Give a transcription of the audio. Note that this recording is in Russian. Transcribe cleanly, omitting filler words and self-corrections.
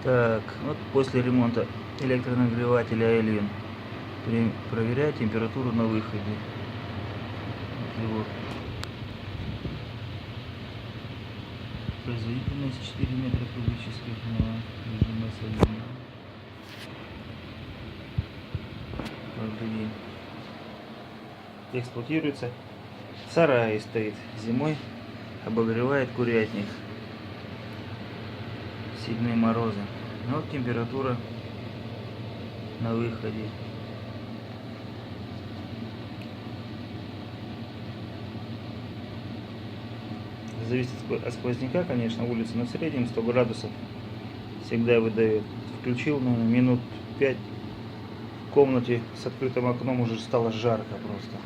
Так, вот после ремонта электронагревателя Эльвин проверяю температуру на выходе. Вот его производительность 4 метра кубических на режиме салона. Каждый день эксплуатируется. В сарае стоит зимой, обогревает курятник. Сильные морозы. Вот температура на выходе. Зависит от сквозняка, конечно, улица, но в среднем 100 градусов всегда выдает. Включил, наверное, минут 5 в комнате с открытым окном, уже стало жарко просто.